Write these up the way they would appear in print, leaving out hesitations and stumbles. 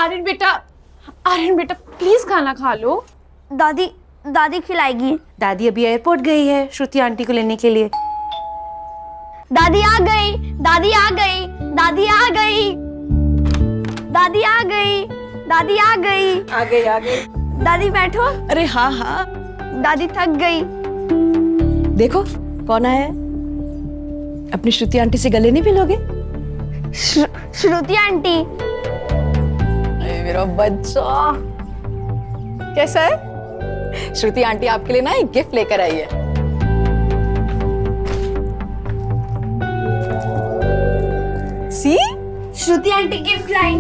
आर्यन बेटा, आर्यन बेटा प्लीज खाना खा लो। दादी दादी खिलाएगी। दादी अभी एयरपोर्ट गई है श्रुति आंटी को लेने के लिए। दादी आ गई, दादी आ गई, दादी आ गई, दादी आ गई, दादी आ गई। आ गई आ गई। दादी बैठो। अरे हाँ हाँ। दादी थक गई। देखो कौन आया है। अपनी श्रुति आंटी से गले नहीं मिलोगे? श्रुति आंटी। अरे मेरा बच्चा कैसा है? श्रुति आंटी आपके लिए ना एक गिफ्ट लेकर आई है। सी श्रुति आंटी गिफ्ट लाई।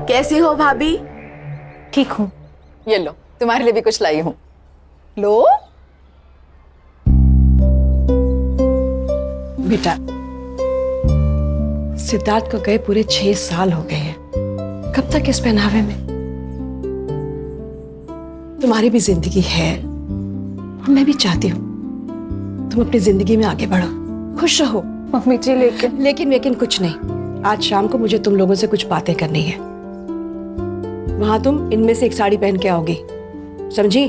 कैसी हो भाभी? ठीक हूँ। ये लो तुम्हारे लिए भी कुछ लाई हूँ। लो बेटा, सिद्धार्थ को गए पूरे 6 साल हो गए हैं। कब तक इस पहनावे में? तुम्हारी भी जिंदगी है और मैं भी चाहती हूँ तुम अपनी जिंदगी में आगे बढ़ो, खुश रहो। मम्मी जी लेकिन कुछ नहीं। आज शाम को मुझे तुम लोगों से कुछ बातें करनी है। वहां तुम इनमें से एक साड़ी पहन के आओगी, समझी?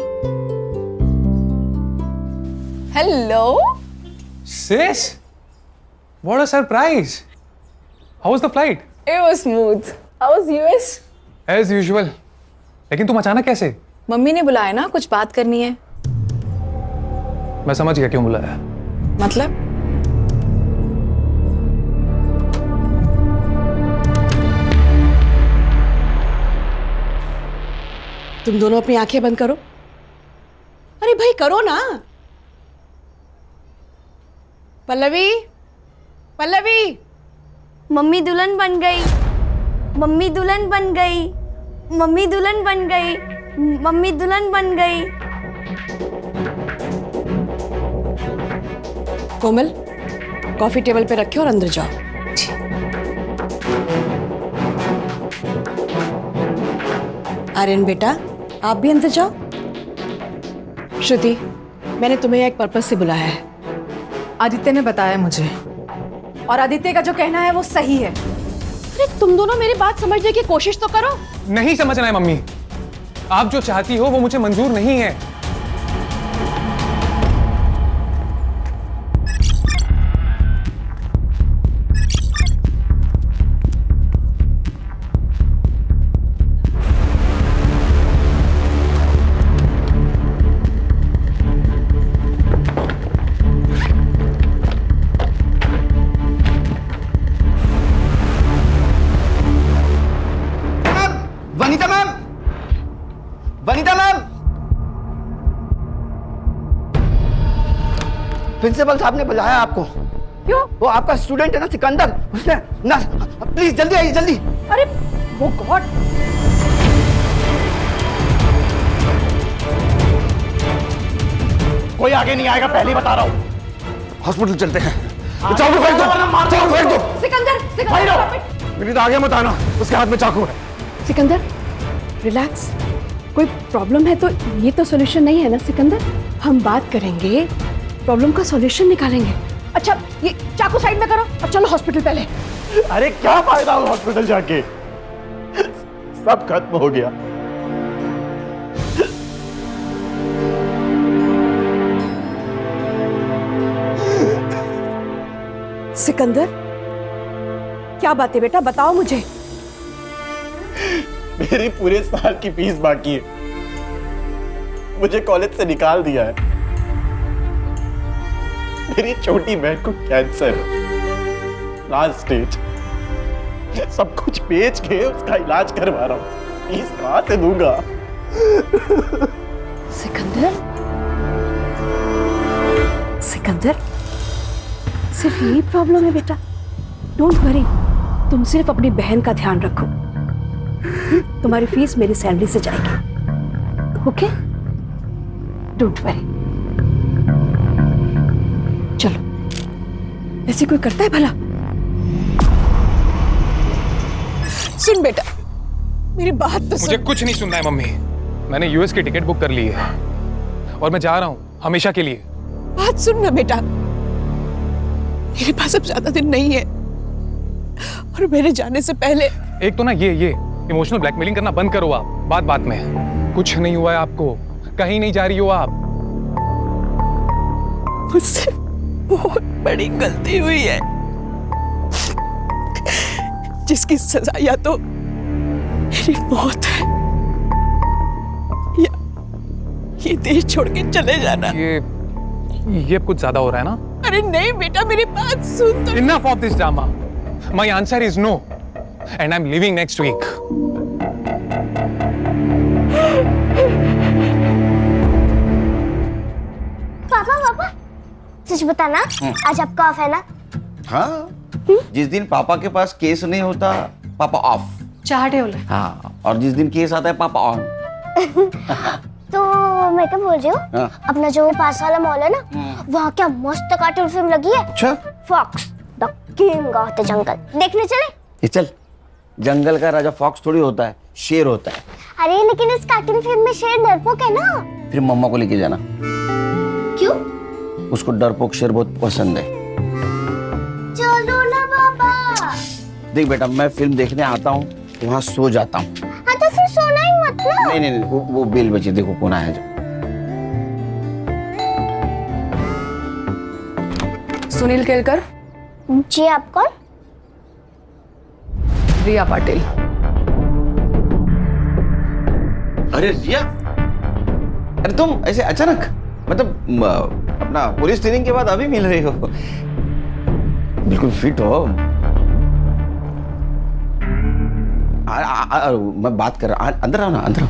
Hello Sis, what a surprise! How was the flight? It was smooth. How was US? As usual. लेकिन तुम अचानक कैसे? मम्मी ने बुलाया ना, कुछ बात करनी है। मैं समझ गया क्यों बुलाया। मतलब? तुम दोनों अपनी आंखें बंद करो। अरे भाई करो ना। पल्लवी, पल्लवी। मम्मी दुल्हन बन गई, मम्मी दुल्हन बन गई, मम्मी दुल्हन बन गई, मम्मी दुल्हन बन गई। कोमल, कॉफी टेबल पे रखे और अंदर जाओ। आर्यन बेटा, आप भी अंदर जाओ। श्रुति, मैंने तुम्हें एक पर्पस से बुलाया है। आदित्य ने बताया मुझे, और आदित्य का जो कहना है वो सही है। अरे तुम दोनों मेरी बात समझने की कोशिश तो करो। नहीं समझना है मम्मी। आप जो चाहती हो वो मुझे मंजूर नहीं है। Vanita ma'am, Vanita ma'am, principal साहब ने बुलाया आपको। क्यों? वो आपका स्टूडेंट है ना सिकंदर, उसने ना, प्लीज जल्दी आइए जल्दी। अरे वो गॉड। कोई आगे नहीं आएगा, पहले ही बता रहा हूँ। हॉस्पिटल चलते हैं। चाकू फेंक दो, चाकू फेंक दो। सिकंदर, मेरी तो आगे मत आना, उसके हाथ में चाकू है। सिकंदर, रिलैक्स। कोई प्रॉब्लम है तो ये तो सॉल्यूशन नहीं है ना सिकंदर। हम बात करेंगे, प्रॉब्लम का सॉल्यूशन निकालेंगे। अच्छा ये चाकू साइड में करो और चलो हॉस्पिटल पहले। अरे क्या फायदा हॉस्पिटल जाके, सब खत्म हो गया। सिकंदर, क्या बात है बेटा, बताओ मुझे। मेरी पूरे साल की फीस बाकी है, मुझे कॉलेज से निकाल दिया है। मेरी छोटी बहन को कैंसर है, लास्ट स्टेज। सब कुछ बेच के उसका इलाज करवा रहा हूँ, फीस कहां से दूंगा? सिकंदर, सिकंदर, सिर्फ यही प्रॉब्लम है बेटा। डोंट वरी, तुम सिर्फ अपनी बहन का ध्यान रखो। तुम्हारी फीस मेरी सैलरी से जाएगी, ओके? Don't worry. चलो, ऐसे कोई करता है भला? सुन बेटा, मेरी बात तो मुझे सुन। कुछ नहीं सुनना है मम्मी। मैंने यूएस की टिकट बुक कर ली है और मैं जा रहा हूँ हमेशा के लिए। बात सुन ना बेटा, मेरे पास अब ज्यादा दिन नहीं है। और मेरे जाने से पहले। एक तो ना ये इमोशनल ब्लैकमेलिंग करना बंद करो आप, बात में। कुछ नहीं हुआ है आपको, कहीं नहीं जा रही हो आप। मुझसे बहुत बड़ी गलती हुई है, जिसकी सजा या तो मेरी मौत है या ये देश छोड़ के चले जाना। ये कुछ ज्यादा हो रहा है ना? अरे नहीं बेटा, मेरी बात सुन तो। Enough of this drama. My answer is no, and I'm leaving next week. पापा सच बताना, आज आपका ऑफ है ना? हाँ, जिस दिन पापा के पास केस नहीं होता पापा ऑफ। चाहते हो? हाँ, और जिस दिन केस आता है पापा ऑन। तो मैं क्या बोल रही हूँ, हाँ। अपना जो पास वाला मॉल है ना, वहाँ क्या मस्त कार्टून फिल्म लगी है। अच्छा, fox the king of the jungle, देखने चले? ये चल। जंगल का राजा फॉक्स थोड़ी होता है, शेर होता है। अरे लेकिन इस कार्टून फिल्म में शेर डरपोक है ना। फिर मम्मा को लेके जाना, क्यों? उसको डरपोक शेर बहुत पसंद है। चलो ना बाबा। देख बेटा, मैं फिल्म देखने आता हूँ, वहाँ सो जाता हूँ। हाँ तो फिर सोना ही मत ना। नहीं, वो बेल बची, देखो कौन आया जो। सुनील केलकर। जी आप कौन? रिया पाटिल। अरे रिया, अरे तुम ऐसे अचानक, मतलब अपना पुलिस ट्रेनिंग के बाद अभी मिल रही हो? बिल्कुल फिट हो। मैं बात कर रहा, अंदर आओ ना, अंदर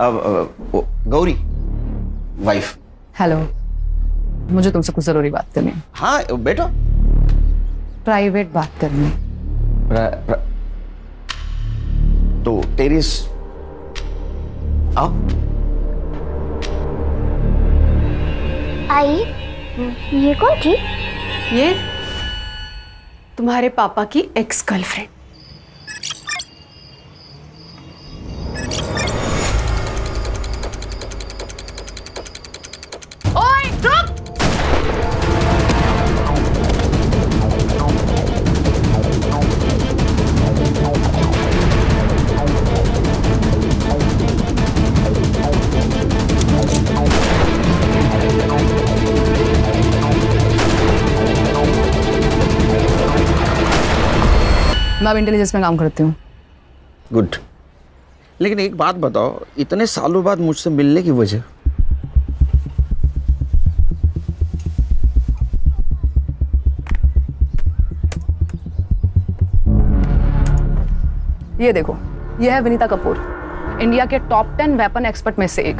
आओ। गौरी वाइफ। हेलो, मुझे तुमसे कुछ जरूरी बात करनी है। हाँ बैठो। प्राइवेट बात करनी है। तो टेरिस आओ। आई, ये कौन थी? ये तुम्हारे पापा की एक्स गर्लफ्रेंड। ओए रुक! मैं अब इंटेलिजेंस में काम करती हूँ। गुड। लेकिन एक बात बताओ, इतने सालों बाद मुझसे मिलने की वजह? ये देखो, ये है विनीता कपूर, इंडिया के टॉप 10 वेपन एक्सपर्ट में से एक।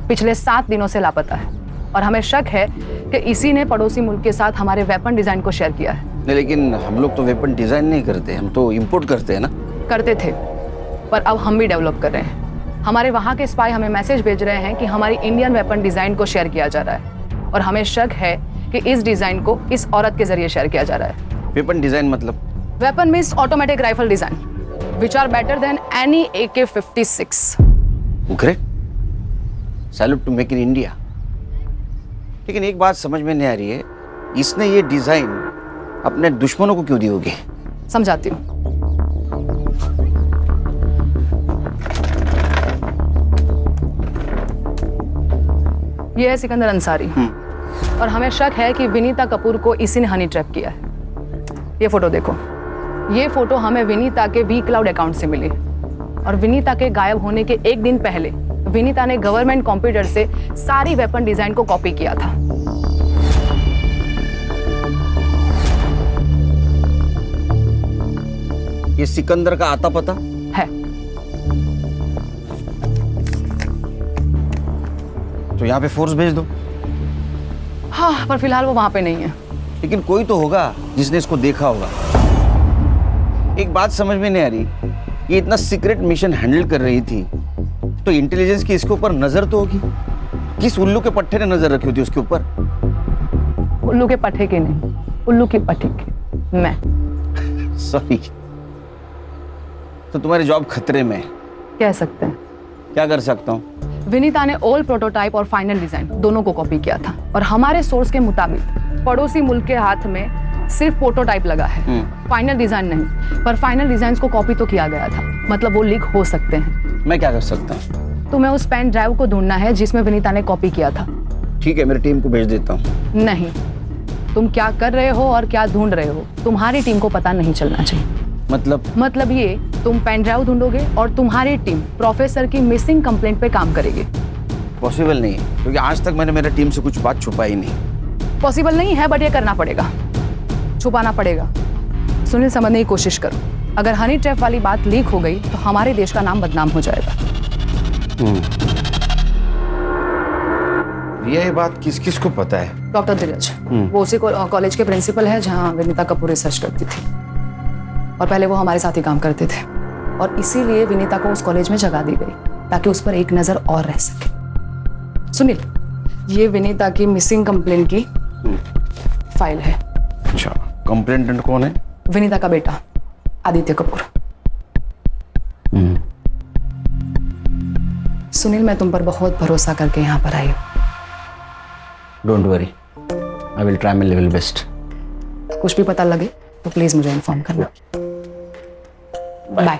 पिछले 7 दिनों से लापता है और हमें शक है कि इसी ने पड़ोसी मुल्क के साथ हमारे वेपन डिजाइन को शेयर किया है। नहीं, लेकिन हम लोग तो वेपन डिजाइन नहीं करते, हम तो इंपोर्ट करते हैं ना। करते थे, पर अब हम भी डेवलप कर रहे हैं। हमारे वहाँ के स्पाई हमें मैसेज भेज रहे हैं कि हमारी इंडियन वेपन डिजाइन को शेयर किया जा रहा है और हमें शक है कि इस डिजाइन को इस औरत के जरिए शेयर किया जा रहा है। वेपन डिजाइन मतलब? Weapon means automatic rifle design which are better than any AK-56। Great, salute to make in India. लेकिन एक बात समझ में नहीं आ रही है, इसने ये डिजाइन अपने दुश्मनों को क्यों दी होगी? समझाती हूँ। ये है सिकंदर अंसारी और हमें शक है कि विनीता कपूर को इसी ने हनी ट्रैप किया है। ये फोटो देखो, ये फोटो हमें विनीता के वी क्लाउड अकाउंट से मिली और विनीता के गायब होने के एक दिन पहले विनीता ने गवर्नमेंट कंप्यूटर से सारी वेपन डिजाइन को कॉपी किया था। ये सिकंदर का आता पता है। तो यहाँ पे फोर्स भेज दो। हाँ, पर फिलहाल वो वहां पे नहीं है। लेकिन कोई तो होगा जिसने इसको देखा होगा। एक बात समझ में नहीं आ रही, ये इतना सीक्रेट मिशन हैंडल कर रही थी तो इंटेलिजेंस की इसके ऊपर नजर तो होगी। किस उल्लू के पट्टे ने नजर रखी होती उसके ऊपर? उल्लू के पट्टे की नहीं, उल्लू की पट्टी की मैं। सॉरी, तो तुम्हारी जॉब खतरे में है। कह सकते हैं। क्या कर सकता हूँ? विनीता ने ओल्ड प्रोटोटाइप और फाइनल डिजाइन दोनों को कॉपी किया था और हमारे सोर्स के मुताबिक पड़ोसी मुल्क के हाथ में सिर्फ प्रोटोटाइप लगा है फाइनल डिजाइन नहीं, पर फाइनल डिजाइन को कॉपी तो किया गया था, मतलब वो लीक हो सकते हैं। मैं क्या कर सकता हूँ? तुम्हें उस पेन ड्राइव को ढूंढना है जिसमें विनीता ने कॉपी किया था। ठीक है, मेरी टीम को भेज देता हूँ। नहीं, तुम क्या कर रहे हो और क्या ढूंढ रहे हो तुम्हारी टीम को पता नहीं चलना चाहिए। मतलब ये, तुम पेन ड्राइव ढूंढोगे और तुम्हारी टीम प्रोफेसर की मिसिंग कंप्लेंट पे काम करेगी। पॉसिबल नहीं है, क्योंकि आज तक मैंने मेरी टीम से कुछ बात छुपाई नहीं। पॉसिबल नहीं है, बट ये करना पड़ेगा, छुपाना पड़ेगा। सुनील, समझने की कोशिश करो। अगर हनी ट्रैप वाली बात लीक हो गई तो हमारे देश का नाम बदनाम हो जाएगा। ये बात किस किस को पता है? डॉक्टर धीरज, वो उसी कॉलेज के प्रिंसिपल है जहाँ विनीता कपूर रिसर्च करती थी, और पहले वो हमारे साथ ही काम करते थे, और इसीलिए विनीता को उस कॉलेज में जगह दी गई ताकि उस पर एक नजर और रह सके। सुनील, ये विनीता की मिसिंग कंप्लेंट की फाइल है। अच्छा, कंप्लेंटेंट कौन है? विनीता का बेटा आदित्य कपूर। सुनील, मैं तुम पर बहुत भरोसा करके यहाँ पर आई हूँ। Don't worry, I will try my level best. कुछ भी पता लगे तो प्लीज मुझे इन्फॉर्म करना। बाय।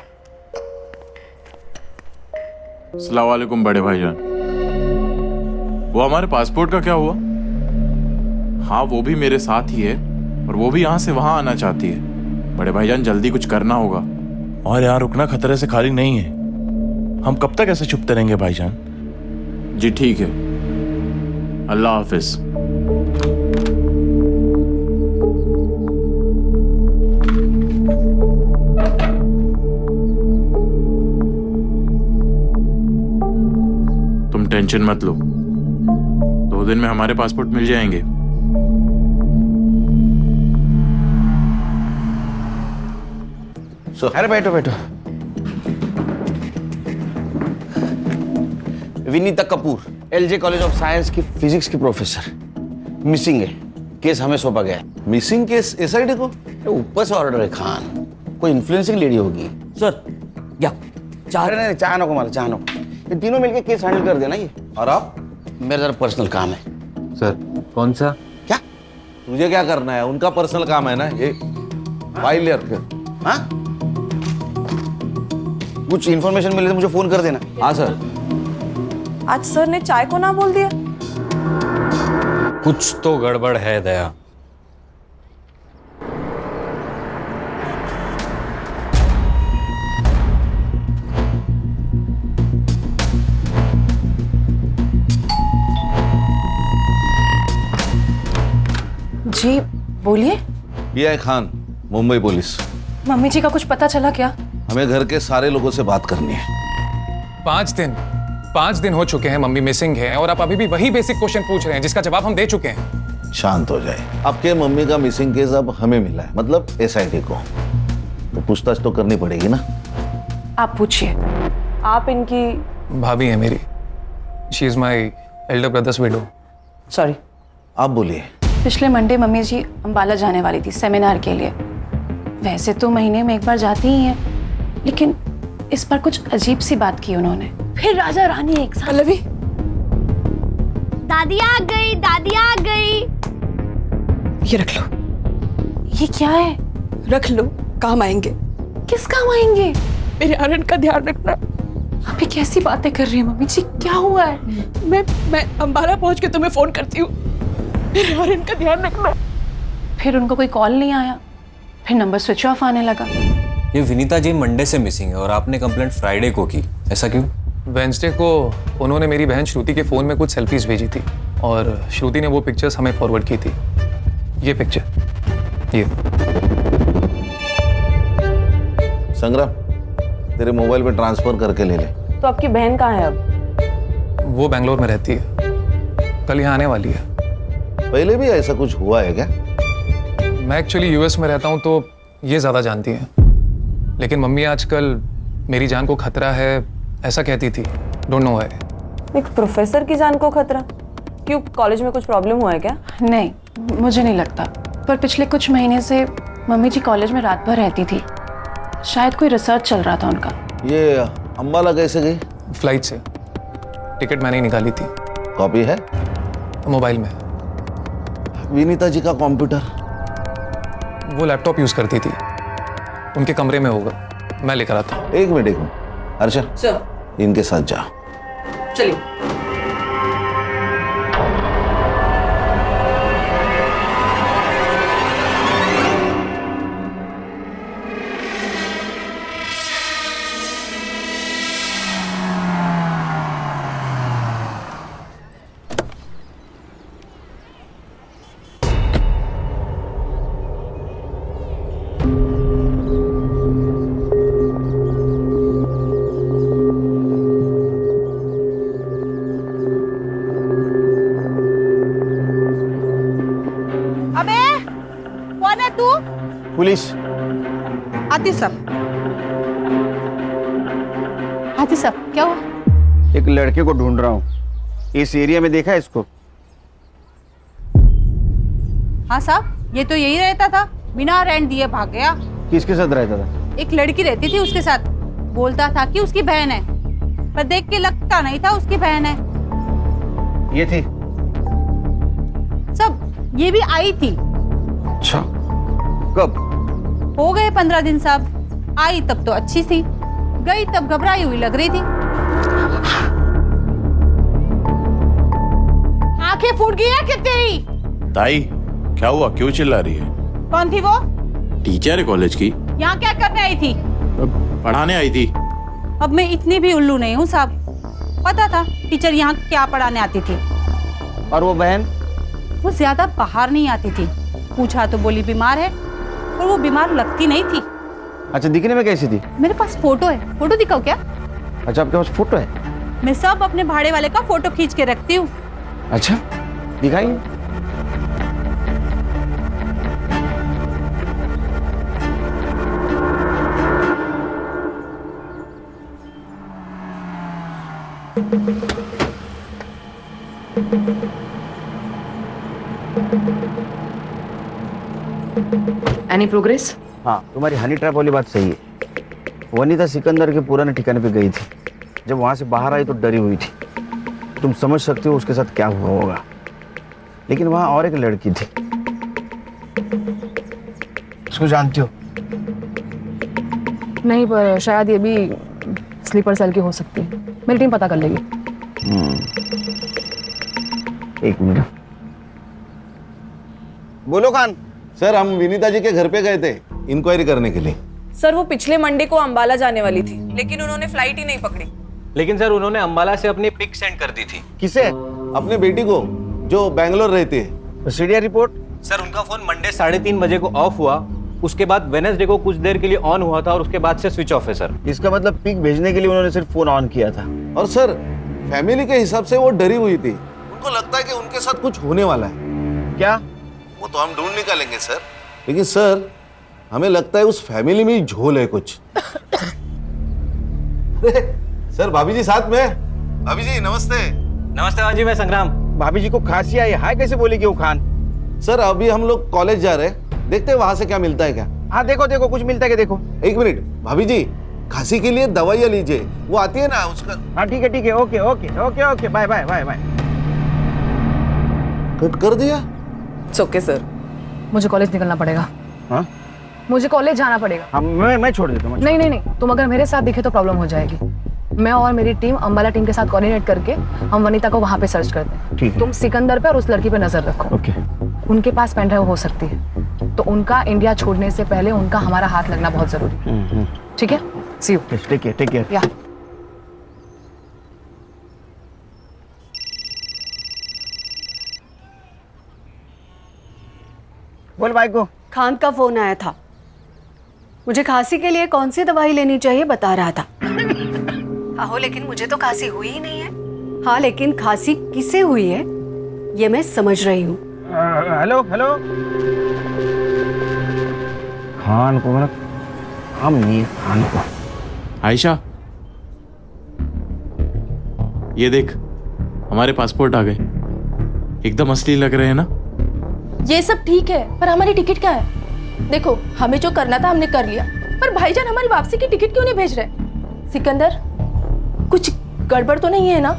अस्सलाम वालेकुम बड़े भाईजान। वो हमारे पासपोर्ट का क्या हुआ? हाँ, वो भी मेरे साथ ही है, और वो भी यहाँ से वहाँ आना चाहती है। बड़े भाईजान, जल्दी कुछ करना होगा। और यहाँ रुकना खतरे से खाली नहीं है। हम कब तक ऐसे छुपते रहेंगे भाईजान? जी ठीक है, अल्लाह हाफिज। तुम टेंशन मत लो, 2 दिन में हमारे पासपोर्ट मिल जाएंगे। अरे बैठो बैठो। Vinita Kapoor, LJ college of science की फिजिक्स की प्रोफेसर, मिसिंग है। केस हमें सौंपा गया है। मिसिंग केस एसआईटी को? ऊपर से ऑर्डर है खान, कोई इन्फ्लुएंसिंग लेडी होगी। सर क्या चाह नहीं, चाह नको माला, चाह नको। ये तीनों मिलके केस हैंडल कर देना ये। और आप? मेरा जरा पर्सनल काम है। सर कौन सा? क्या तुझे क्या करना है? उनका पर्सनल काम है ना ये। फाइल ले रखे। हाँ, कुछ इन्फॉर्मेशन मिले तो मुझे फोन कर देना। हाँ सर। आज सर ने चाय को ना बोल दिया। कुछ तो गड़बड़ है दया। जी बोलिए। ये है खान, मुंबई पुलिस। मम्मी जी का कुछ पता चला क्या? हमें घर के सारे लोगों से बात करनी है। 5 दिन हो चुके हैं मम्मी मिसिंग है, और आप अभी भी वही बेसिक क्वेश्चन पूछ रहे हैं जिसका जवाब हम दे चुके हैं। शांत हो जाए। आपके मम्मी का मिसिंग केस अब हमें मिला है, मतलब एसआईटी को, तो पूछताछ तो करनी पड़ेगी ना। आप पूछिए। आप इनकी भाभी है मेरी। She is my elder brothers window. Sorry. आप बोलिए। पिछले मंडे मम्मी जी अंबाला जाने वाली थी सेमिनार के लिए। वैसे तो महीने में एक बार जाती ही हैं, लेकिन इस बार कुछ अजीब सी बात की उन्होंने। फिर राजा रानी एक साथ। दादी आ गई, दादी आ गई। ये रख लो। ये क्या है? रख लो, काम आएंगे। किस काम आएंगे? मेरे आर्यन का ध्यान रखना। आप ये कैसी बातें कर रही हैं मम्मी जी? क्या हुआ है? मैं अंबाला पहुंच के तुम्हें फोन करती हूँ। मेरे आर्यन का ध्यान रखना। फिर उनको कोई कॉल नहीं आया, फिर नंबर स्विच ऑफ आने लगा। ये विनीता जी मंडे से मिसिंग है और आपने कंप्लेंट फ्राइडे को की, ऐसा क्यों? वेंसडे को उन्होंने मेरी बहन श्रुति के फ़ोन में कुछ सेल्फीज भेजी थी, और श्रुति ने वो पिक्चर्स हमें फॉरवर्ड की थी। ये पिक्चर, ये। संग्राम, तेरे मोबाइल पे ट्रांसफर करके ले ले। तो आपकी बहन कहाँ है अब? वो बेंगलोर में रहती है, कल यहाँ आने वाली है। पहले भी ऐसा कुछ हुआ है क्या? मैं एक्चुअली यूएस में रहता हूँ तो ये ज़्यादा जानती हैं, लेकिन मम्मी आजकल मेरी जान को खतरा है ऐसा कहती थी। Don't know why. एक प्रोफेसर की जान को खतरा? क्यों, कॉलेज में कुछ प्रॉब्लम हुआ है क्या? नहीं, मुझे नहीं लगता। पर पिछले कुछ महीने से मम्मी जी कॉलेज में रात भर रहती थी। शायद कोई रिसर्च चल रहा था उनका। ये अंबाला कैसे गई? फ्लाइट से। टिकट मैंने ही निकाली थी। कॉपी है मोबाइल में। विनीता जी का कंप्यूटर? वो लैपटॉप यूज़ करती थी, उनके कमरे में होगा, मैं लेकर आता हूँ। एक मिनट हर्षा, सर इनके साथ जाओ। चलिए। अबे कौन है तू? पुलिस। आती सब। हाथी साहब क्या हुआ? एक लड़के को ढूंढ रहा हूँ, इस एरिया में देखा है इसको? हाँ साहब, ये तो यही रहता था, बिना रेंट दिए भाग गया। किसके साथ रहता था? एक लड़की रहती थी उसके साथ, बोलता था कि उसकी बहन है, पर देख के लगता नहीं था उसकी बहन है। ये थी? सब ये भी आई थी। अच्छा, कब? हो गए 15 दिन साहब। आई तब तो अच्छी थी, गई तब घबराई हुई लग रही थी। आंखें फूट गई है क्या तेरी? ताई क्या हुआ, क्यों चिल्ला रही है? कौन थी वो? टीचर है कॉलेज की। यहाँ क्या करने आई थी? पढ़ाने आई थी। अब मैं इतनी भी उल्लू नहीं हूँ साहब, पता था टीचर यहाँ क्या पढ़ाने आती थी। और वो बहन? वो ज्यादा बाहर नहीं आती थी, पूछा तो बोली बीमार है, और वो बीमार लगती नहीं थी। अच्छा, दिखने में कैसी थी? मेरे पास फोटो है, फोटो दिखाओ क्या? अच्छा, आपके पास फोटो है? मैं सब अपने भाड़े वाले का फोटो खींच के रखती हूँ। अच्छा, दिखाइए। Any progress? हाँ, तुम्हारी हनी ट्रैप वाली बात सही है। वनीता सिकंदर के पुराने ठिकाने पे गई थी, जब वहां से बाहर आई तो डरी हुई थी। तुम समझ सकते हो उसके साथ क्या हुआ होगा। लेकिन वहां और एक लड़की थी, उसको जानती हो? नहीं, पर शायद ये भी स्लीपर सेल की हो सकती है। मेरी टीम पता कर लेगी। एक मिनट। बोलो खान। सर, हम विनीता जी के घर पे गए थे इंक्वायरी करने के लिए। सर, वो पिछले मंडे को अंबाला जाने वाली थी, लेकिन उन्होंने फ्लाइट ही नहीं पकड़ी। लेकिन सर उन्होंने अंबाला से अपनी पिक सेंड कर दी थी। किसे? अपने बेटी को, जो बैंगलोर रहती है। CDR report? सर उनका फोन मंडे 3:30 बजे को ऑफ हुआ, उसके बाद वेडनेसडे को कुछ देर के लिए ऑन हुआ था और उसके बाद से स्विच ऑफ है सर। इसका मतलब पिक भेजने के लिए उन्होंने सिर्फ फोन ऑन किया था। और सर, फैमिली के हिसाब से वो डरी हुई थी, उनको लगता है कि उनके साथ कुछ होने वाला है। क्या? वो तो हम ढूंढ निकालेंगे सर, लेकिन सर हमें लगता है उस फैमिली में ही झोल है कुछ। सर, भाभी जी साथ में। भाभी जी नमस्ते। नमस्ते भाजी, मैं संग्राम। भाभी जी को खांसी आई, हाय कैसे बोलेगी वो खान? सर, अभी हम लोग कॉलेज जा रहे हैं, देखते हैं वहां से क्या मिलता है क्या। हाँ, देखो देखो कुछ मिलता है क्या देखो। एक मिनट भाभी जी, खांसी के लिए दवाइयाँ लीजिए, वो आती है ना उसका। हाँ ठीक है, okay okay okay okay, bye bye bye bye. Cut कर दिया? Okay sir. मुझे कॉलेज निकलना पड़ेगा। हाँ, मुझे कॉलेज जाना पड़ेगा। हाँ मैं छोड़ देता हूँ। नहीं नहीं नहीं, तुम अगर मेरे साथ दिखे तो प्रॉब्लम हो जाएगी। मैं और मेरी टीम अंबाला टीम के साथ कोऑर्डिनेट करके हम वनीता को वहां पे सर्च करते हैं। ठीक है। तुम सिकंदर पे और उस लड़की पे नजर रखो। ओके। उनके पास पेन ड्राइव हो सकती है, तो उनका इंडिया छोड़ने से पहले उनका हमारा हाथ लगना बहुत जरूरी है। ठीक है, सी यू। Take care. या बोल भाई को। खान का फोन आया था, मुझे खांसी के लिए कौन सी दवाई लेनी चाहिए बता रहा था। आहो, लेकिन मुझे तो खांसी हुई ही नहीं है। हाँ, लेकिन खांसी किसे हुई है ये मैं समझ रही हूँ। Hello hello. खान को मेरा काम नहीं है। खान को। आयशा, ये देख, हमारे पासपोर्ट आ गए। एकदम असली लग रहे हैं ना? ये सब ठीक है, पर हमारी टिकट क्या है? देखो, हमें जो करना था हमने कर लिया, पर भाईजान हमारी वापसी की टिकट क्यों नहीं भेज रहे? सिकंदर, कुछ गड़बड़ तो नहीं है ना?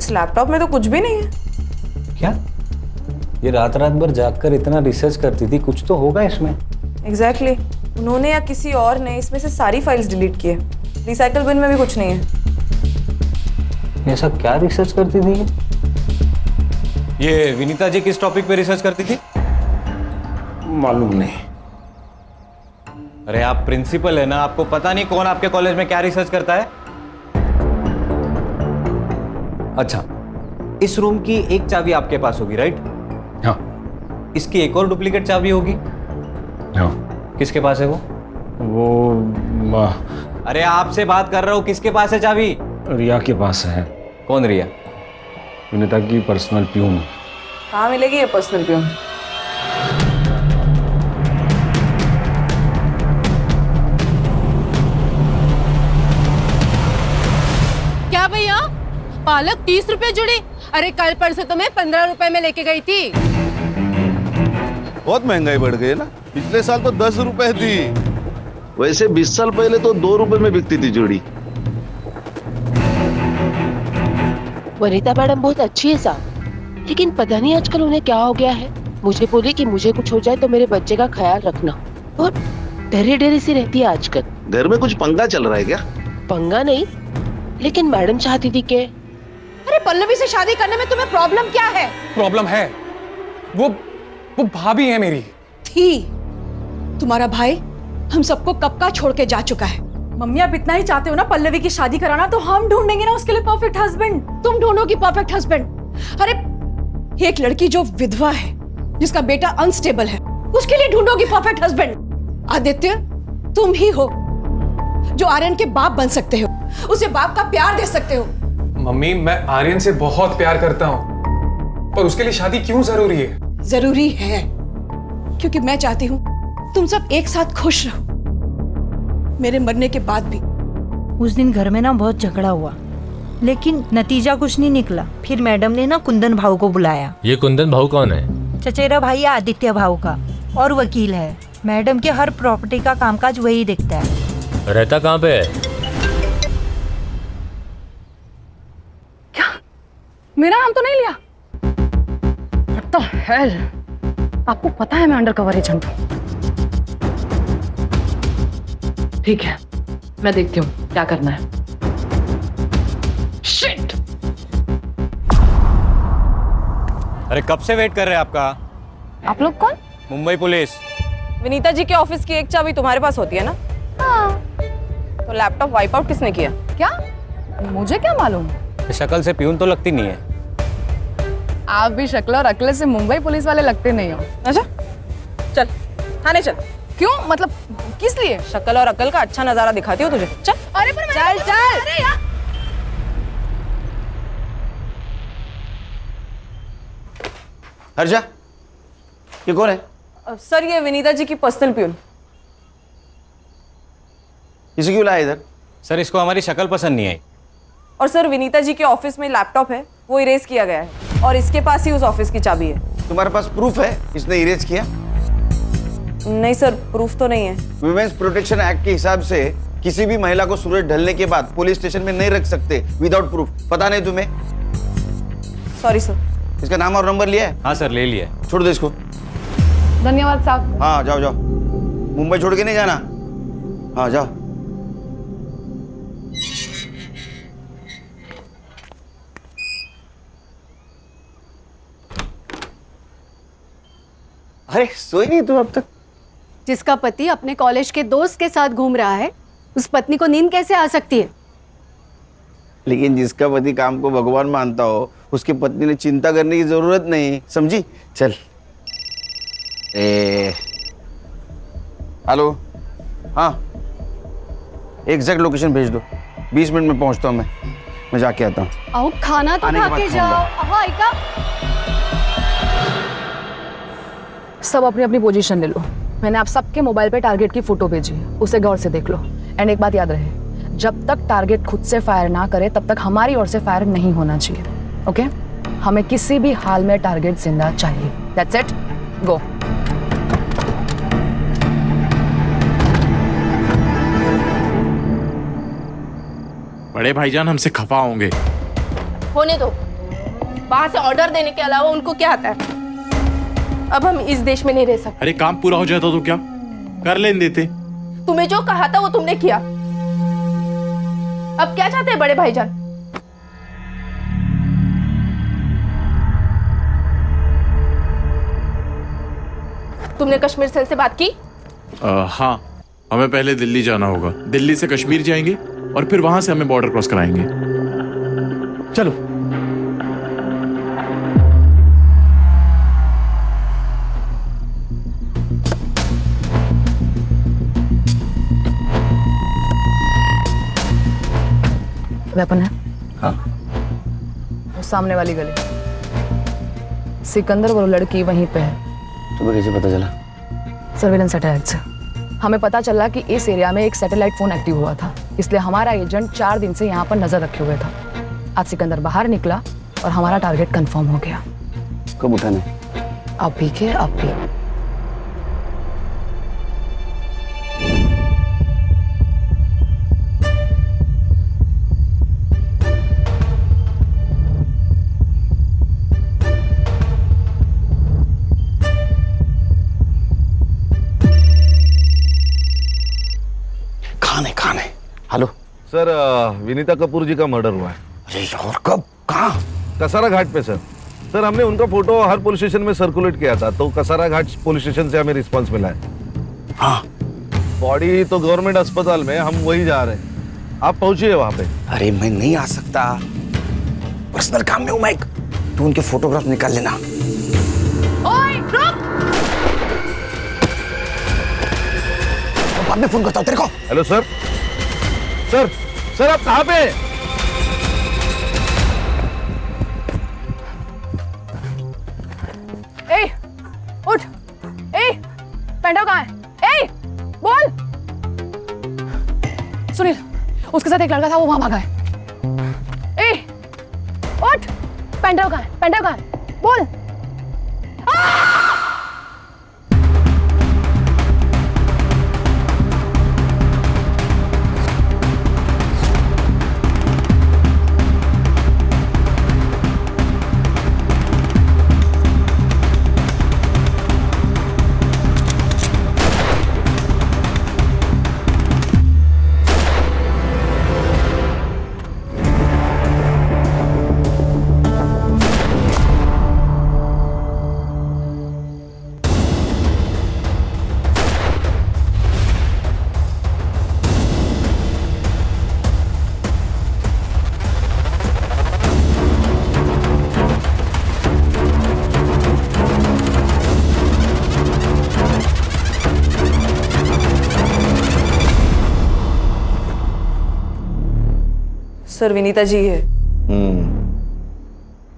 इस लैपटॉप में तो कुछ भी नहीं है। क्या ये रात रात भर जागकर इतना रिसर्च करती थी, कुछ तो होगा इसमें। एग्जैक्टली उन्होंने या किसी और ने इसमें से सारी फाइल्स डिलीट किए। रिसाइकल बिन में भी कुछ नहीं है। ऐसा क्या रिसर्च करती थी ये? विनीता जी किस टॉपिक पे रिसर्च करती थी? मालूम नहीं। अरे आप प्रिंसिपल है ना, आपको पता नहीं कौन आपके कॉलेज में क्या रिसर्च करता है? अच्छा, इस रूम की एक चाबी आपके पास होगी, राइट? हाँ। इसकी एक और डुप्लीकेट चाबी होगी? हाँ। किसके पास है वो? अरे आपसे बात कर रहा हूँ, किसके पास है चाबी? रिया के पास है। कौन रिया? विनीता की पर्सनल प्यून। कहाँ मिलेगी ये पर्सनल प्यून? क्या भैया, पालक 30 रुपए जुड़ी? अरे कल परसों तो मैं 15 रुपए में लेके गई थी। बहुत महंगाई बढ़ गई है ना, पिछले साल तो 10 रुपए थी। वैसे 20 साल पहले तो 2 रुपए में बिकती थी जोड़ी। वनिता मैडम बहुत अच्छी है साहब, लेकिन पता नहीं आजकल उन्हें क्या हो गया है। मुझे बोली कि मुझे कुछ हो जाए तो मेरे बच्चे का ख्याल रखना, और डरी डरी सी रहती है आजकल। घर में कुछ पंगा चल रहा है क्या? पंगा नहीं, लेकिन मैडम चाहती थी कि अरे पल्लवी से शादी करने में तुम्हें प्रॉब्लम क्या है? प्रॉब्लम है, वो भाभी है मेरी। थी। तुम्हारा भाई हम सबको कब का छोड़ के जा चुका है। मम्मी आप इतना ही चाहते हो ना पल्लवी की शादी कराना, तो हम ढूंढेंगे ना उसके लिए परफेक्ट हस्बैंड। तुम ढूंढोगी परफेक्ट हस्बैंड? अरे एक लड़की जो विधवा है, जिसका बेटा अनस्टेबल है, उसके लिए ढूंढोगी परफेक्ट हस्बैंड? आदित्य, तुम ही हो जो आर्यन के बाप बन सकते हो, उसे बाप का प्यार दे सकते हो। मम्मी, मैं आर्यन से बहुत प्यार करता हूँ, पर उसके लिए शादी क्यों जरूरी है? जरूरी है क्योंकि मैं चाहती हूँ तुम सब एक साथ खुश रहो, मेरे मरने के बाद भी। उस दिन घर में ना बहुत झगड़ा हुआ, लेकिन नतीजा कुछ नहीं निकला। फिर मैडम ने ना कुंदन भाऊ को बुलाया। ये कुंदन भाऊ कौन है? चचेरा भाई है आदित्य भाऊ का, और वकील है। मैडम के हर प्रॉपर्टी का कामकाज वही देखता है। रहता कहाँ पे है? क्या मेरा नाम तो नहीं लिया? What the hell? आपको पता है मैं अंडर कवर एजेंट हूँ। ठीक है, मैं देखती हूँ क्या करना है। Shit! अरे कब से वेट कर रहे हैं आपका? आप लोग कौन? मुंबई पुलिस। विनीता जी के ऑफिस की एक चाबी तुम्हारे पास होती है ना? हाँ। तो लैपटॉप वाइप आउट किसने किया? क्या? मुझे क्या मालूम? शक्ल से प्यून तो लगती नहीं है। आप भी शक्ल और अकल से मुंबई पुलिस वाले लगते नहीं हो। अच्छा चल थाने चल। क्यों, मतलब किस लिए? शक्ल और अकल का अच्छा नजारा दिखाती हो तुझे। चल। अरे पर चल चल। अरे यार। हर्षा, ये कौन है? सर ये विनीता जी की पर्सनल प्यून। इसे क्यों लाया इधर? सर इसको हमारी शक्ल पसंद नहीं आई। और सर विनीता जी के ऑफिस में लैपटॉप है, वो इरेज किया गया है, और इसके पास ही उस ऑफिस की चाबी है। तुम्हारे पास प्रूफ है इसने इरेज किया? नहीं सर, प्रूफ तो नहीं है। वुमेन्स प्रोटेक्शन एक्ट के हिसाब से किसी भी महिला को सूरज ढलने के बाद पुलिस स्टेशन में नहीं रख सकते विदाउट प्रूफ। पता नहीं तुम्हें? Sorry sir. इसका नाम और नंबर लिया है? हाँ सर, ले लिया। छोड़ दो इसको। धन्यवाद साहब। हाँ जाओ जाओ, मुंबई छोड़ के नहीं जाना। हाँ जाओ। अरे सोई नहीं तू अब तक? जिसका पति अपने कॉलेज के दोस्त के साथ घूम रहा है, उस पत्नी को नींद कैसे आ सकती है? लेकिन जिसका पति काम को भगवान मानता हो, उसकी पत्नी ने चिंता करने की जरूरत नहीं, समझी? चल। हेलो, हाँ एग्जैक्ट लोकेशन भेज दो। 20 मिनट में पहुंचता हूँ मैं जाके आता हूँ। आओ खाना तो खा के जाओ। हाँ एका। सब अपनी अपनी पोजीशन ले लो। मैंने आप सबके मोबाइल पे टारगेट की फोटो भेजी है, उसे गौर से देख लो। एंड एक बात याद रहे, जब तक टारगेट खुद से फायर ना करे तब तक हमारी ओर से फायर नहीं होना चाहिए। ओके? हमें किसी भी हाल में टारगेट जिंदा चाहिए। दैट्स इट, गो। बड़े भाईजान हमसे खफा होंगे। होने दो, बाहर से ऑर्डर देने के अलावा उनको क्या आता है? अब हम इस देश में नहीं रह सकते। अरे काम पूरा हो जाता तो क्या कर लेने देते। तुम्हें जो कहा था वो तुमने किया। अब क्या चाहते हैं बड़े भाईजान? तुमने कश्मीर सेल से बात की? हाँ, हमें पहले दिल्ली जाना होगा। दिल्ली से कश्मीर जाएंगे और फिर वहां से हमें बॉर्डर क्रॉस कराएंगे। चलो। वेपन है? हाँ। वो सामने वाली गली। सिकंदर वो लड़की वहीं पे है। तुम्हें कैसे पता चला? सर्वेलेंस सैटेलाइट से हमें पता चला कि इस एरिया में एक सैटेलाइट फोन एक्टिव हुआ था, इसलिए हमारा एजेंट 4 दिन से यहाँ पर नजर रखे हुए था। आज सिकंदर बाहर निकला और हमारा टारगेट कंफर्म हो गया। कब उठाने? अभी के अभी। खाने। हेलो सर, विनीता कपूर जी का मर्डर हुआ है। अरे यार, कब? कहाँ? कसारा घाट पे सर। सर, हमने उनका फोटो हर पुलिस स्टेशन में सर्कुलेट किया था, तो कसारा घाट पुलिस स्टेशन से हमें रिस्पांस मिला है। हाँ। बॉडी तो गवर्नमेंट अस्पताल में, हम वही जा रहे हैं। आप पहुंचिए वहां पे। अरे मैं नहीं आ सकता, पर्सनल काम में हूं मैं। तू उनके फोटोग्राफ निकाल लेना। ओए रुक! बाद में फोन करता हूं तेरे को। Hello sir. सर आप कहाँ पे? ए, उठ! ए, पेंडो कहाँ है? ए, बोल! सुनील, उसके साथ एक लड़का था, वो वहां भागा है। ए, उठ! पेंडो कहाँ है? पेंडो कहाँ है? बोल! सर, विनीता जी है।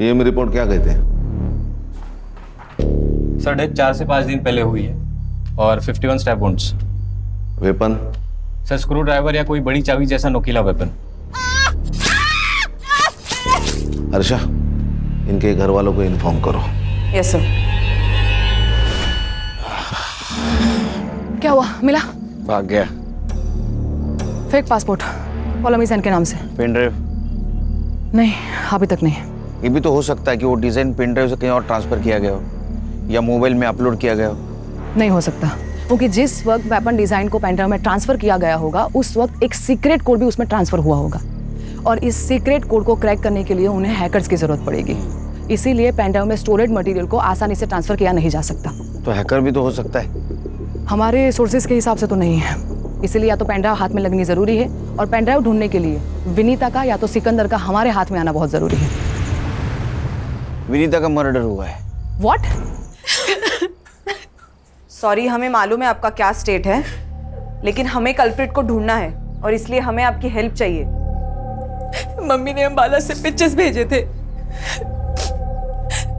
ये मेरी रिपोर्ट क्या कहते हैं? सर, डेथ 4 से 5 दिन पहले हुई है और 51 stab wounds. Weapon? Sir, screw driver या कोई बड़ी चाबी जैसा नोकीला वेपन। हर्षा, इनके घर वालों को इन्फॉर्म करो। Yes sir. क्या हुआ? मिला? भाग गया। फेक पासपोर्ट, पॉलोमीसन के नाम से। Pen drive? नहीं, अभी तक नहीं। ये भी तो हो सकता है कि वो डिजाइन पेन ड्राइव से कहीं और ट्रांसफर किया गया हो या मोबाइल में अपलोड किया गया हो। नहीं हो सकता, क्योंकि जिस वक्त वेपन डिजाइन को पेन ड्राइव में ट्रांसफर किया गया होगा, उस वक्त एक सीक्रेट कोड भी उसमें ट्रांसफर हुआ होगा, और इस सीक्रेट कोड को क्रैक करने के लिए उन्हें हैकर्स की जरूरत पड़ेगी। इसीलिए पेन ड्राइव में स्टोरेड मटेरियल को आसानी से ट्रांसफर किया नहीं जा सकता। तो हैकर भी तो हो सकता है। हमारे सोर्सेज के हिसाब से तो नहीं है, इसीलिए या तो पेन ड्राइव हाथ में लगनी जरूरी है, और पेन ड्राइव ढूंढने के लिए विनीता का या तो सिकंदर का हमारे हाथ में आना बहुत जरूरी है। विनीता का मर्डर हुआ है। व्हाट? सॉरी, हमें मालूम है आपका क्या स्टेट है, लेकिन हमें कल्प्रिट को ढूंढना है और इसलिए हमें आपकी हेल्प चाहिए। मम्मी ने अंबाला से पिक्चर्स भेजे थे,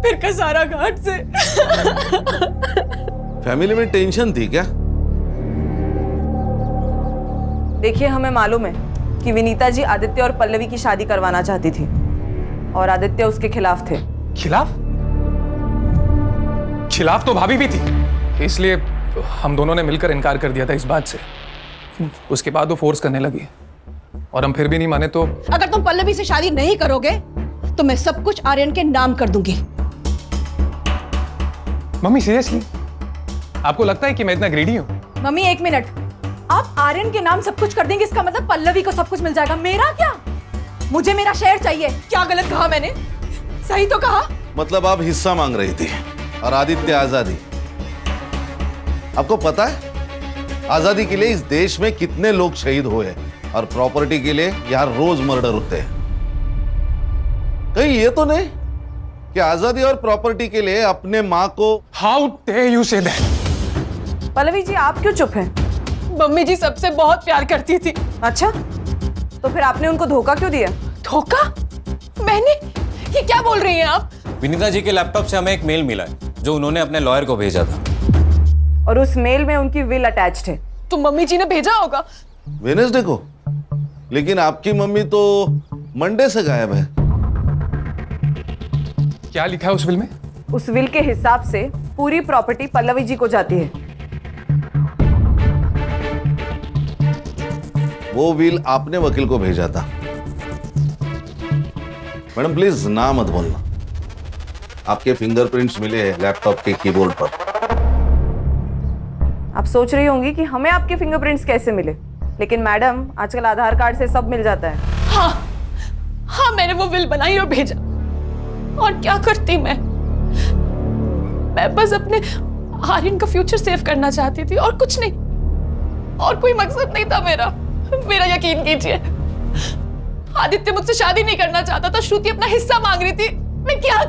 फिर कसारा घाट से। फैमिली में टेंशन थी क्या? देखिए, हमें मालूम है कि विनीता जी आदित्य और पल्लवी की शादी करवाना चाहती थी और आदित्य उसके खिलाफ थे। खिलाफ तो भाभी भी थी, इसलिए हम दोनों ने मिलकर इनकार कर दिया था इस बात से। उसके बाद वो फोर्स करने लगी और हम फिर भी नहीं माने तो। अगर तुम पल्लवी से शादी नहीं करोगे तो मैं सब कुछ आर्यन के नाम कर दूंगी। मम्मी सीरियसली आपको लगता है कि मैं इतना ग्रीडी हूँ? मम्मी एक मिनट, आप आर्यन के नाम सब कुछ कर देंगे, इसका मतलब पल्लवी को सब कुछ मिल जाएगा, मेरा क्या? मुझे मेरा शेयर चाहिए। क्या गलत कहा मैंने? सही तो कहा। मतलब आप हिस्सा मांग रही थी और आदित्य आजादी। आपको पता है आजादी के लिए इस देश में कितने लोग शहीद हुए और प्रॉपर्टी के लिए यहां रोज मर्डर होते हैं। कहीं ये तो नहीं कि आजादी और प्रॉपर्टी के लिए अपने माँ को how dare you say that? Pallavi ji आप क्यों चुप हैं? मम्मी जी सबसे बहुत प्यार करती थी। अच्छा, तो फिर आपने उनको धोखा क्यों दिया? धोखा? मैंने? ये क्या बोल रही हैं आप? विनीता जी के लैपटॉप से हमें एक मेल मिला है जो उन्होंने अपने लॉयर को भेजा था, और उस मेल में उनकी विल अटैच्ड है। तो मम्मी जी ने भेजा होगा। वेडनेसडे को? लेकिन आपकी मम्मी तो मंडे से गायब है। क्या लिखा है उस विल में? उस विल के हिसाब से पूरी प्रॉपर्टी पल्लवी जी को जाती है। वो विल आपने वकील को भेजा था। मैडम प्लीज ना मत बोलना। आपके फिंगरप्रिंट्स मिले हैं लैपटॉप के कीबोर्ड पर। आप सोच रही होंगी कि हमें आपके फिंगरप्रिंट्स कैसे मिले, लेकिन मैडम आजकल आधार कार्ड से सब मिल जाता है। हाँ मैंने वो विल बनाई और भेजा। और क्या करती मैं बस अपने आर्यन का फ्यूचर सेव करना चाहती थी और कुछ नहीं, और कोई मकसद नहीं था मेरा यकीन कीजिए। आदित्य मुझसे शादी नहीं करना चाहता था, श्रुति अपना हिस्सा मांग रही थी। मैं क्या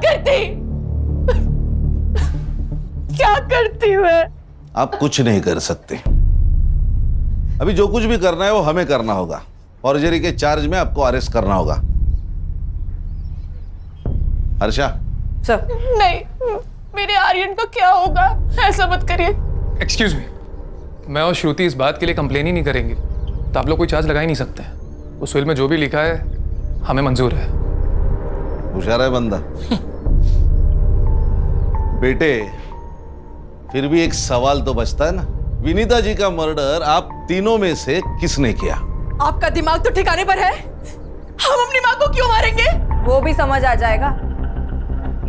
करती मैं? आप कुछ नहीं कर सकते। अभी जो कुछ भी करना है वो हमें करना होगा। फॉर्जरी के चार्ज में आपको अरेस्ट करना होगा। हर्षा। सर। नहीं, मेरे आर्यन का क्या होगा? ऐसा मत करिए। एक्सक्यूज मी, मैं और श्रुति इस बात के लिए कंप्लेन ही नहीं करेंगे तो आप लोग कोई चार्ज लगा ही नहीं सकते। उस विल में जो भी लिखा है हमें मंजूर है। होशियार है बंदा। बेटे, फिर भी एक सवाल तो बचता है ना, विनीता जी का मर्डर आप तीनों में से किसने किया? आपका दिमाग तो ठिकाने पर है? हम अपनी माँ को क्यों मारेंगे? वो भी समझ आ जाएगा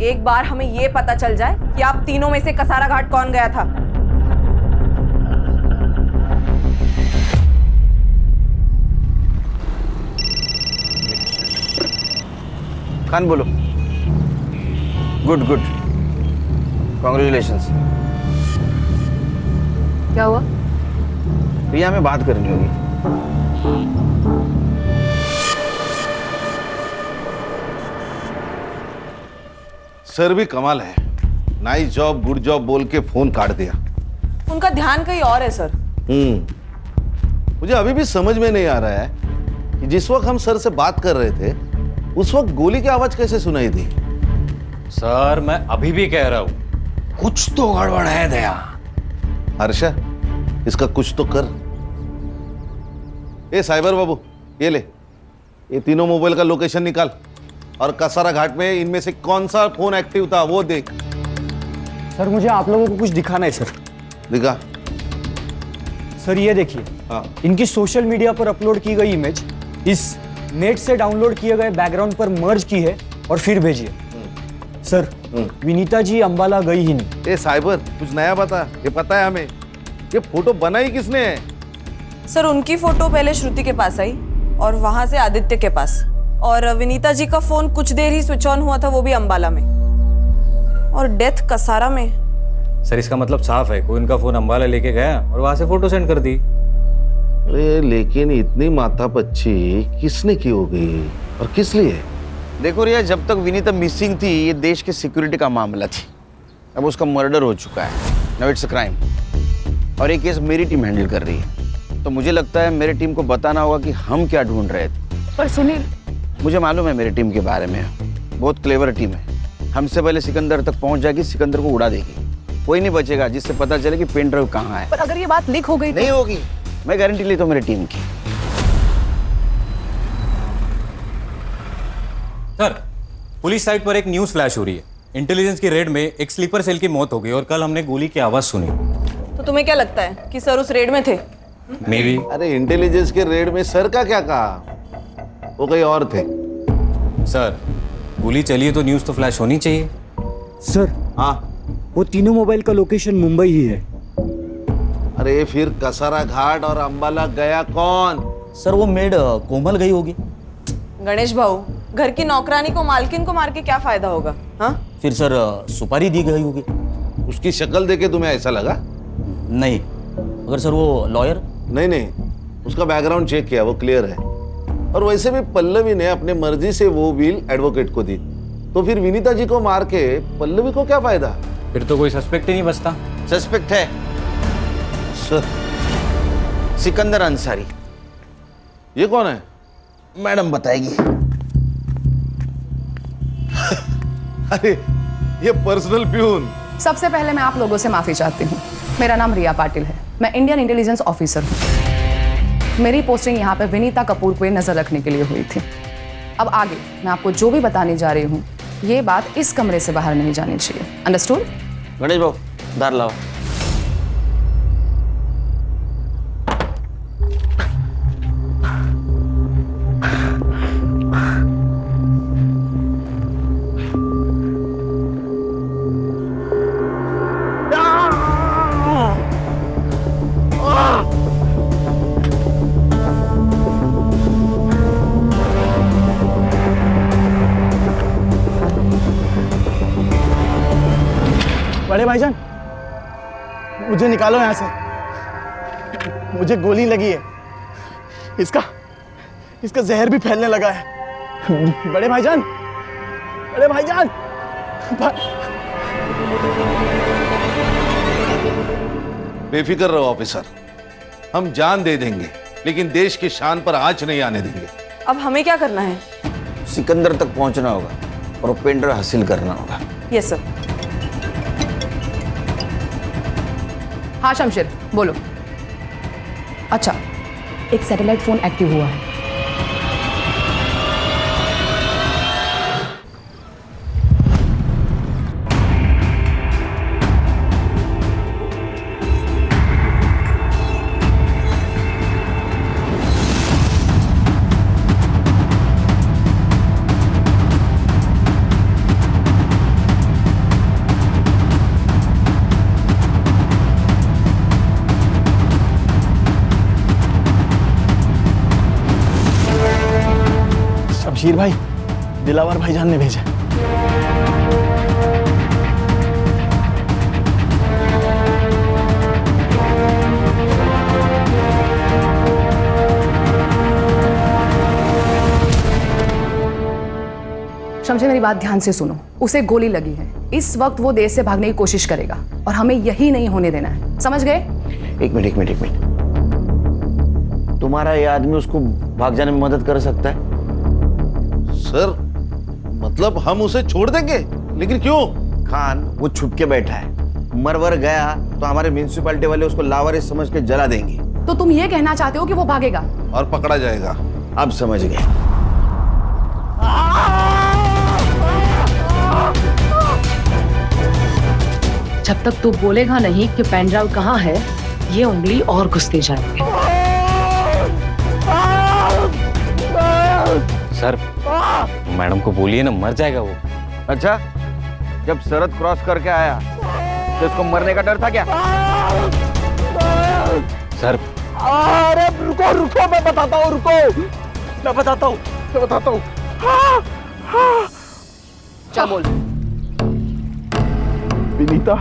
एक बार हमें ये पता चल जाए कि आप तीनों में से कसारा घाट कौन गया था। खान बोलो। Good good, congratulations. क्या हुआ? प्रिया में बात करनी होगी। सर भी कमाल है, नाइस जॉब गुड जॉब बोल के फोन काट दिया। उनका ध्यान कहीं और है सर। मुझे अभी भी समझ में नहीं आ रहा है कि जिस वक्त हम सर से बात कर रहे थे उस वक्त गोली की आवाज कैसे सुनाई दी। सर मैं अभी भी कह रहा हूं कुछ तो गड़बड़ है दया। हर्षा, इसका कुछ तो कर। ए साइबर बाबू, ये ले, ये तीनों मोबाइल का लोकेशन निकाल और कसारा घाट में इनमें से कौन सा फोन एक्टिव था वो देख। सर मुझे आप लोगों को कुछ दिखाना है सर। दिखा। सर ये देखिए, इनकी सोशल मीडिया पर अपलोड की गई इमेज इस नेट से डाउनलोड किए गए बैकग्राउंड पर मर्ज की है और फिर भेजिए। सर विनीता जी अंबाला गई ही नहीं। ए साइबर, कुछ नया बता। ये पता है हमें, ये फोटो बनाई किसने है? सर उनकी फोटो पहले श्रुति के पास आई और वहां से आदित्य के पास, और विनीता जी का फोन कुछ देर ही स्विच ऑन हुआ था, वो भी अंबाला में, और डेथ कसारा में। सर इसका मतलब साफ है कोई उनका फोन अंबाला लेके गया और वहां से फोटो सेंड कर दी। अरे लेकिन इतनी माथापच्ची किसने की होगी और किस लिए? देखो रिया, जब तक विनीता मिसिंग थी ये देश के सिक्योरिटी का मामला थी। अब उसका मर्डर हो चुका है, नाउ इट्स अ क्राइम, और ये केस मेरी टीम हैंडल कर रही है। तो मुझे लगता है मेरी टीम को बताना होगा कि हम क्या ढूंढ रहे थे। पर सुनील, मुझे मालूम है मेरी टीम के बारे में, बहुत क्लेवर टीम है। हमसे पहले सिकंदर तक पहुंच जाएगी, सिकंदर को उड़ा देगी। कोई नहीं बचेगा जिससे पता चले कि पेन ड्राइव कहाँ है। पर अगर ये बात लीक हो गई नहीं होगी, मैं गारंटी लेता हूँ मेरी टीम की। सर पुलिस साइट पर एक न्यूज फ्लैश हो रही है। इंटेलिजेंस की रेड में एक स्लीपर सेल की मौत हो गई और कल हमने गोली की आवाज सुनी। तो तुम्हें क्या लगता है कि सर उस रेड में थे? May be. अरे इंटेलिजेंस के रेड में सर का क्या कहा, वो कहीं और थे। सर गोली चली है तो न्यूज़ तो फ्लैश होनी चाहिए। सर हाँ वो तीनों मोबाइल का लोकेशन मुंबई ही है। अरे फिर कसारा घाट और अंबाला गया कौन? सर वो मेड कोमल गई होगी। गणेश भाऊ, घर की नौकरानी को मालकिन को मार के क्या फायदा होगा? हाँ, फिर सर सुपारी दी गई होगी। उसकी शक्ल देके तुम्हें ऐसा लगा? नहीं, अगर सर वो लॉयर? नहीं, उसका बैकग्राउंड चेक किया, वो क्लियर है। और वैसे भी पल्लवी ने अपने मर्जी से वो व्हील एडवोकेट को दी, तो फिर विनीता जी को मार के पल्लवी को क्या फायदा? फिर तो कोई सस्पेक्ट ही नहीं बचता। सस्पेक्ट है सर, सिकंदर अंसारी। ये कौन है? मैडम बताएगी। अरे ये पर्सनल प्यून। सबसे पहले मैं आप लोगों से माफ़ी चाहती हूँ। मेरा नाम रिया पाटिल है, मैं इंडियन इंटेलिजेंस ऑफिसर हूँ। मेरी पोस्टिंग यहाँ पे विनीता कपूर को नज़र रखने के लिए हुई थी। अब आगे मैं आपको जो भी बताने जा रही हूँ, ये बात इस कमरे से बाहर नहीं जानी चाहिए। अंडरस्टूड? गणेश बाबू दार लाओ। बड़े भाईजान, मुझे निकालो यहाँ से। मुझे गोली लगी है। इसका जहर भी फैलने लगा है। बड़े भाईजान, बड़े भाईजान। बेफिक्र रहो ऑफिसर, हम जान दे देंगे, लेकिन देश की शान पर आंच नहीं आने देंगे। अब हमें क्या करना है? सिकंदर तक पहुंचना होगा और पेंडर हासिल करना होगा। Yes sir. हाँ शमशेर, बोलो। अच्छा, एक सैटेलाइट फोन एक्टिव हुआ है। शमशीर भाई, दिलावर भाईजान ने भेजा। शमशेर मेरी बात ध्यान से सुनो, उसे गोली लगी है। इस वक्त वो देश से भागने की कोशिश करेगा और हमें यही नहीं होने देना है, समझ गए? एक मिनट। तुम्हारा ये आदमी उसको भाग जाने में मदद कर सकता है? सर, मतलब हम उसे छोड़ देंगे? लेकिन क्यों? खान वो छुप के बैठा है, मरवर गया तो हमारे म्यूनिसिपैलिटी वाले उसको लावारिस समझ के जला देंगे। तो तुम ये कहना चाहते हो कि वो भागेगा और पकड़ा जाएगा? अब समझ गए। जब तक तू बोलेगा नहीं कि पेन ड्राइव कहाँ है, ये उंगली और घुसते जाएंगे। सर, मैडम को बोलिए ना, मर जाएगा वो। अच्छा, जब सरहद क्रॉस करके आया तो इसको मरने का डर था क्या? सर, अरे रुको, मैं बताता हूँ। क्या बोल? विनीता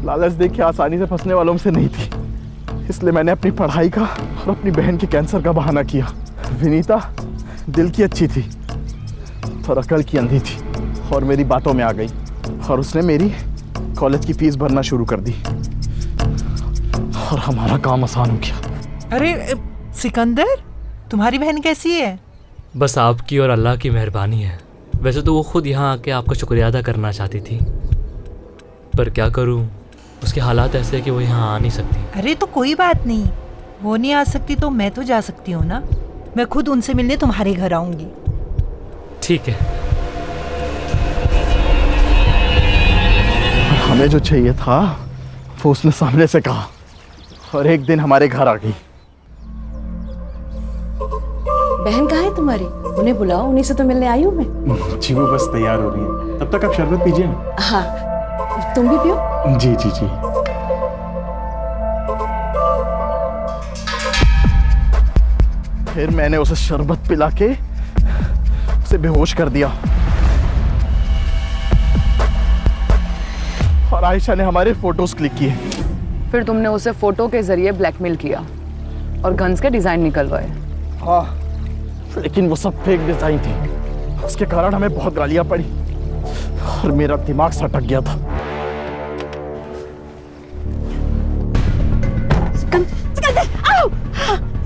लालच देख के आसानी से फंसने वालों में से नहीं थी, इसलिए मैंने अपनी पढ़ाई का और अपनी बहन के कैंसर का बहाना किया। विनीता दिल की अच्छी थी और अकल की अंधी थी, और मेरी बातों में आ गई और उसने मेरी कॉलेज की फीस भरना शुरू कर दी और हमारा काम आसान हो गया। अरे सिकंदर, तुम्हारी बहन कैसी है? बस आपकी और अल्लाह की मेहरबानी है। वैसे तो वो खुद यहाँ आके आपका शुक्रिया अदा करना चाहती थी, पर क्या करूँ, उसके हालात ऐसे हैं कि वो यहाँ आ नहीं सकती। अरे तो कोई बात नहीं, वो नहीं आ सकती तो मैं तो जा सकती हूँ ना। मैं खुद उनसे मिलने तुम्हारे घर आऊंगी। ठीक है। हमें जो चाहिए था वो उसने सामने से कहा और एक दिन हमारे घर आ गई। बहन कहाँ है तुम्हारी? उन्हें बुलाओ, उन्हीं से तो मिलने आई हूँ मैं। जी वो बस तैयार हो रही है, तब तक आप शरबत पीजिए ना। हाँ, तुम भी पियो। जी जी जी। फिर मैंने उसे शरबत पिला के उसे बेहोश कर दिया और आयशा ने हमारे फोटोज क्लिक किए। फिर तुमने उसे फोटो के जरिए ब्लैकमेल किया और गन्स के डिजाइन निकलवाए। हाँ, लेकिन वो सब फेक डिजाइन थी। उसके कारण हमें बहुत गालियां पड़ी और मेरा दिमाग सटक गया था।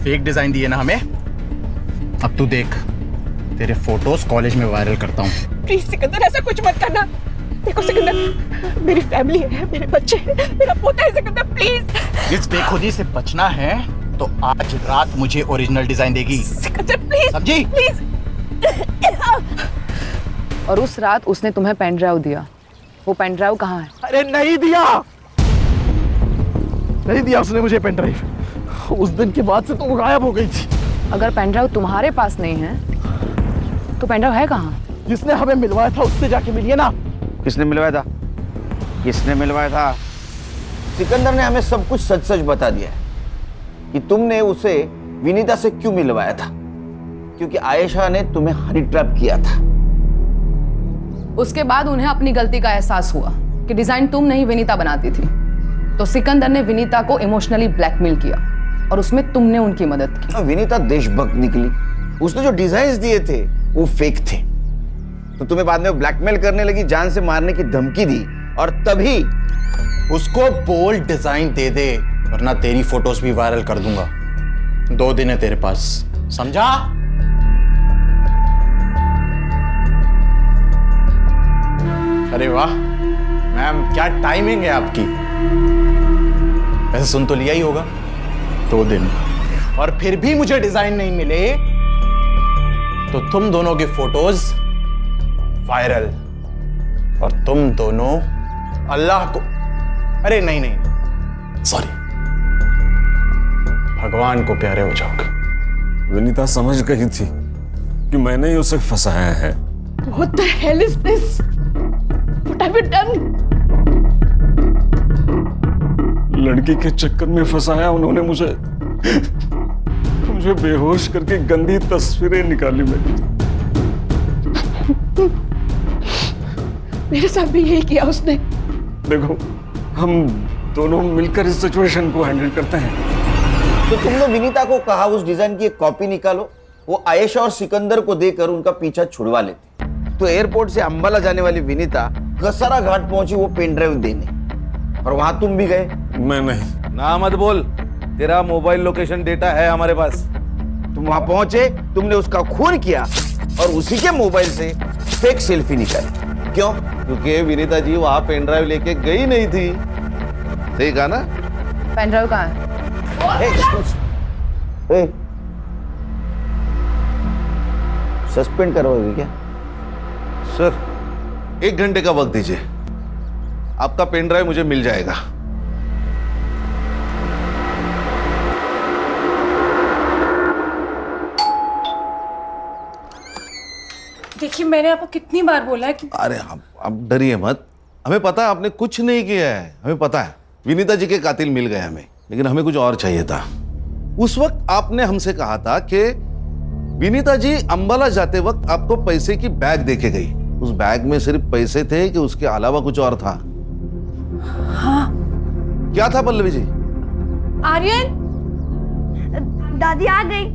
फेक डिजाइन दिए ना हमें। अब तू देख, तेरे फोटोज कॉलेज में वायरल करता हूँ। प्लीज सिकंदर, ऐसा कुछ मत करना। देखो सिकंदर, मेरी फैमिली है, मेरे बच्चे हैं, मेरा पोता है सिकंदर, प्लीज। इस बेखुदी से बचना है तो आज रात मुझे ओरिजिनल डिजाइन देगी। सिकंदर प्लीज, समझी? प्लीज। और उस रात उसने तुम्हें पेन ड्राइव दिया। वो पेन ड्राइव कहाँ है? अरे नहीं दिया उसने मुझे पेन ड्राइव। उस दिन के बाद से तो वो गायब हो गई थी। अगर पेन ड्राइव तुम्हारे पास नहीं है तो पेन ड्राइव है कहाँ? जिसने हमें मिलवाया था उससे जाके मिलिए ना। किसने मिलवाया था? किसने मिलवाया था? सिकंदर ने हमें सब कुछ सच सच बता दिया है कि तुमने उसे विनीता से क्यों मिलवाया था। क्योंकि आयशा ने तुम्हें हनी ट्रैप किया था। उसके बाद उन्हें अपनी गलती का एहसास हुआ कि डिजाइन तुम नहीं विनीता बनाती थी, तो सिकंदर ने विनीता को इमोशनली ब्लैकमेल किया और उसमें तुमने उनकी मदद की। विनीता देशभक्त निकली। उसने जो डिजाइन्स दिए थे वो फेक थे, तो तुम्हें बाद में ब्लैकमेल करने लगी, जान से मारने की धमकी दी। और तभी उसको बोल्ड डिजाइन दे दे, वरना तेरी फोटोज भी वायरल कर दूंगा। 2 दिन है तेरे पास, समझा? अरे वाह मैम, क्या टाइमिंग है आपकी। वैसे सुन तो लिया ही होगा, 2 दिन, और फिर भी मुझे डिजाइन नहीं मिले तो तुम दोनों की फोटोज वायरल और तुम दोनों अल्लाह को, अरे नहीं सॉरी, भगवान को प्यारे हो जाओगे। विनीता समझ गई थी कि मैंने ही उसे फंसाया है। What the hell is this? What have you done? लड़की के चक्कर में फंसाया उन्होंने मुझे बेहोश करके गंदी तस्वीरें निकाली मेरी। मेरे साथ भी यही किया उसने। देखो, हम दोनों मिलकर इस सिचुएशन को हैंडल करते हैं। तो तुमने विनीता को कहा उस डिजाइन की एक कॉपी निकालो, वो आयशा और सिकंदर को देकर उनका पीछा छुड़वा लेते। तो एयरपोर्ट से अंबाला जाने वाली विनीता कसारा घाट पहुंची वो पेन ड्राइव देने, और वहां तुम भी गए। मैं नहीं। ना मत बोल, तेरा मोबाइल लोकेशन डेटा है हमारे पास। तुम वहां पहुंचे, तुमने उसका खून किया और उसी के मोबाइल से फेक सेल्फी निकाली। क्यों? क्योंकि विनीता जी वहां पेन ड्राइव लेके गई नहीं थी। सही कहा ना? पेन ड्राइव कहाँ है? सस्पेंड करवाओगे क्या? सर, 1 घंटे का वक्त दीजिए, आपका पेन ड्राइव मुझे मिल जाएगा। देखिए, मैंने आपको कितनी बार बोला है कि अरे आप डरिए मत, हमें पता है आपने कुछ नहीं किया है। हमें पता है विनीता जी के कातिल मिल गए हमें, लेकिन हमें कुछ और चाहिए था। उस वक्त आपने हमसे कहा था कि विनीता जी अंबाला जाते वक्त आपको पैसे की बैग देके गई। उस बैग में सिर्फ पैसे थे कि उसके अलावा कुछ और था? हाँ। क्या था पल्लवी जी? आर्यन, दादी आ गई,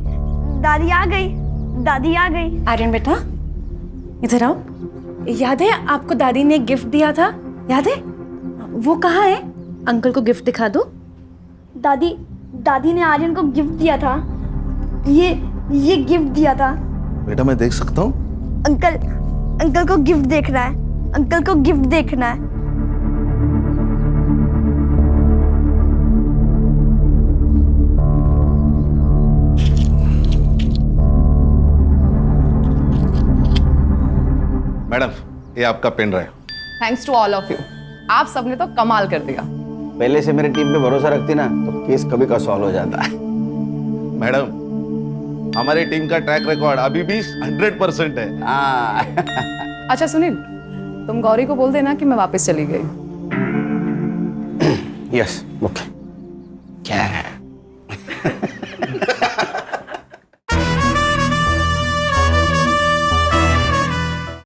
दादी आ गई, दादी आ गई। आर्यन बेटा, इधर आओ। याद है आपको दादी ने गिफ्ट दिया था? याद है? वो कहाँ है? अंकल को गिफ्ट दिखा दो। दादी ने आर्यन को गिफ्ट दिया था। ये गिफ्ट दिया था। बेटा मैं देख सकता हूँ? अंकल को गिफ्ट देखना है, अंकल को गिफ्ट देखना है। मैडम, ये आपका pen drive. Thanks to all of you, आप सबने तो कमाल कर दिया। पहले से मेरी टीम पे भरोसा रखती ना तो केस कभी का सॉल्व हो जाता है। मैडम, हमारे टीम का ट्रैक रिकॉर्ड अभी भी 100% है। अच्छा सुनील, तुम गौरी को बोल देना कि मैं वापस चली गई। Yes okay. क्या है